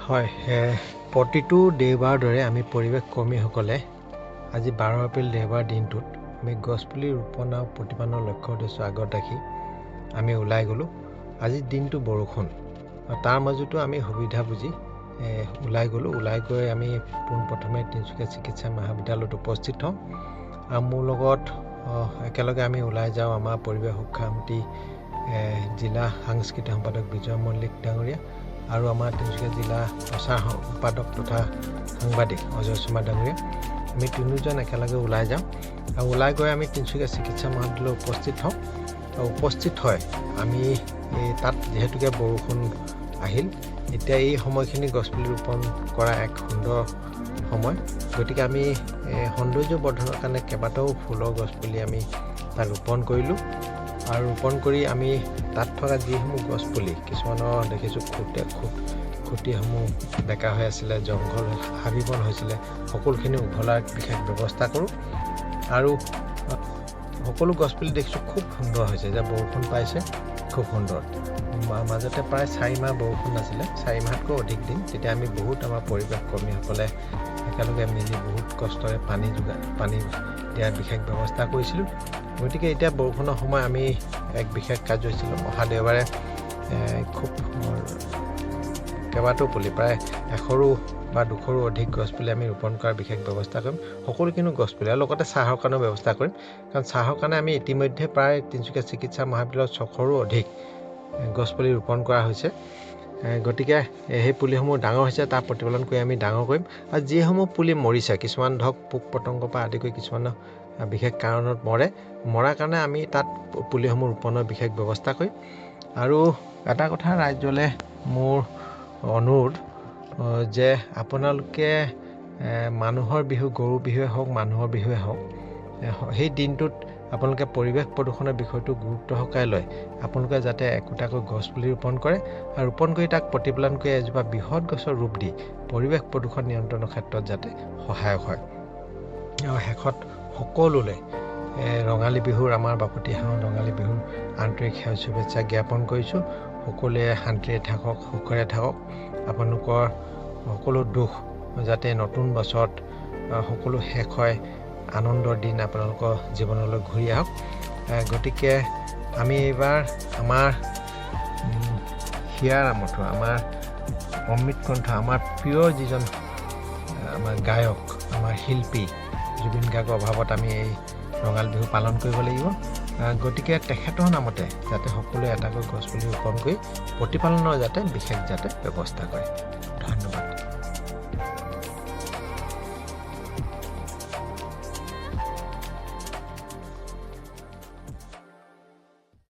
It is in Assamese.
হয়, প্ৰতিটো দেওবাৰ দৰে আমি পৰিৱেশ কৰ্মীসকলে আজি 12 এপ্ৰিল দেওবাৰ দিনটোত আমি গছপুলি ৰোপণ আৰু প্ৰতিপালনৰ লক্ষ্য উদ্দেশ্য আগত ৰাখি আমি ওলাই গ'লোঁ। আজি দিনটো বৰষুণ, তাৰ মাজতো আমি সুবিধা বুজি ওলাই গ'লোঁ। ওলাই গৈ আমি পোনপ্ৰথমে তিনিচুকীয়া চিকিৎসা মহাবিদ্যালয়ত উপস্থিত হওঁ আৰু মোৰ লগত একেলগে আমি ওলাই যাওঁ আমাৰ পৰিৱেশ সুৰক্ষা সমিতি জিলা সাংস্কৃতিক সম্পাদক বিজয় মল্লিক ডাঙৰীয়া আৰু আমাৰ তিনিচুকীয়া জিলা প্ৰচাৰ সম্পাদক তথা সাংবাদিক অজয় শৰ্মা ডাঙৰীয়া। আমি তিনিওজন একেলগে ওলাই যাওঁ আৰু ওলাই গৈ আমি তিনিচুকীয়া চিকিৎসা মহাবিদ্যালয়ত উপস্থিত হওঁ। উপস্থিত হয় আমি তাত যিহেতুকে বৰষুণ আহিল, এতিয়া এই সময়খিনি গছপুলি ৰোপণ কৰা এক সুন্দৰ সময়। গতিকে আমি সৌন্দৰ্য বৰ্ধনৰ কাৰণে কেইবাটাও ফুলৰ গছপুলি আমি তাত ৰোপণ কৰিলোঁ আৰু ৰোপণ কৰি আমি তাত থকা যিসমূহ গছপুলি কিছুমানৰ দেখিছোঁ খুঁটিসমূহ বেকা হৈ আছিলে, জংঘল হাবি বন হৈছিলে, সকলোখিনি উঘলাৰ বিশেষ ব্যৱস্থা কৰোঁ আৰু সকলো গছপুলি দেখিছোঁ খুব সুন্দৰ হৈছে। যে বৰষুণ পাইছে খুব সুন্দৰ। মাজতে প্ৰায় 4 মাহ বৰষুণ নাছিলে, 4 মাহতকৈ অধিক দিন। তেতিয়া আমি বহুত আমাৰ পৰিৱেশ কৰ্মীসকলে একেলগে মিলি বহুত কষ্টৰে পানী দিয়াৰ বিশেষ ব্যৱস্থা কৰিছিলোঁ। গতিকে এতিয়া বৰষুণৰ সময় আমি এক বিশেষ কাৰ্যসূচী অহা দেওবাৰে খুব কেইবাটাও পুলি প্ৰায় 100ৰো বা 200ৰো অধিক গছপুলি আমি ৰোপণ কৰাৰ বিশেষ ব্যৱস্থা কৰিম। সকলোখিনি গছপুলি আৰু লগতে চাহৰ কাৰণেও ব্যৱস্থা কৰিম, কাৰণ চাহৰ কাৰণে আমি ইতিমধ্যে প্ৰায় তিনিচুকীয়া চিকিৎসা মহাবিদ্যালয়ত 600ৰো অধিক গছপুলি ৰোপণ কৰা হৈছে। গতিকে সেই পুলিসমূহ ডাঙৰ হৈছে, তাৰ প্ৰতিপালন কৰি আমি ডাঙৰ কৰিম। আৰু যিসমূহ পুলি মৰিছে, কিছুমান ধৰক পোক পতংগৰ পৰা আদি কৰি কিছুমান বিশেষ কাৰণত মৰাৰ কাৰণে আমি তাত পুলিসমূহ ৰোপণৰ বিশেষ ব্যৱস্থা কৰিম। আৰু এটা কথা ৰাইজলৈ মোৰ অনুৰোধ যে আপোনালোকে মানুহৰ বিহু, গৰু বিহুৱে হওক, মানুহৰ বিহুৱে হওক, সেই দিনটোত আপোনালোকে পৰিৱেশ প্ৰদূষণৰ বিষয়টো গুৰুত্ব সহকাৰে লয়। আপোনালোকে যাতে একোটাকৈ গছপুলি ৰোপণ কৰে আৰু ৰোপণ কৰি তাক প্ৰতিপালন কৰি এজোপা বৃহৎ গছৰ ৰূপ দি পৰিৱেশ প্ৰদূষণ নিয়ন্ত্ৰণৰ ক্ষেত্ৰত যাতে সহায়ক হয়। আৰু শেষত সকলোলৈ ৰঙালী বিহুৰ, আমাৰ বাপতিসাহোন ৰঙালী বিহুৰ আন্তৰিক শুভেচ্ছা জ্ঞাপন কৰিছোঁ। সকলোৱে শান্তিৰে থাকক, সুখেৰে থাকক। আপোনালোকৰ সকলো দুখ যাতে নতুন বছৰত সকলো শেষ হয়, আনন্দৰ দিন আপোনালোকৰ জীৱনলৈ ঘূৰি আহক। গতিকে আমি এইবাৰ আমাৰ হিয়াৰ আমঠু, আমাৰ অমৃত কণ্ঠ, আমাৰ প্ৰিয় যিজন আমাৰ গায়ক, আমাৰ শিল্পী জুবিন গাৰ্গৰ অভাৱত আমি এই ৰঙালী বিহু পালন কৰিব লাগিব। গতিকে তেখেতৰ নামতে যাতে সকলোৱে এটাকৈ গছপুলি ৰোপণ কৰি প্ৰতিপালনৰ যাতে বিশেষ ব্যৱস্থা কৰে। ধন্যবাদ।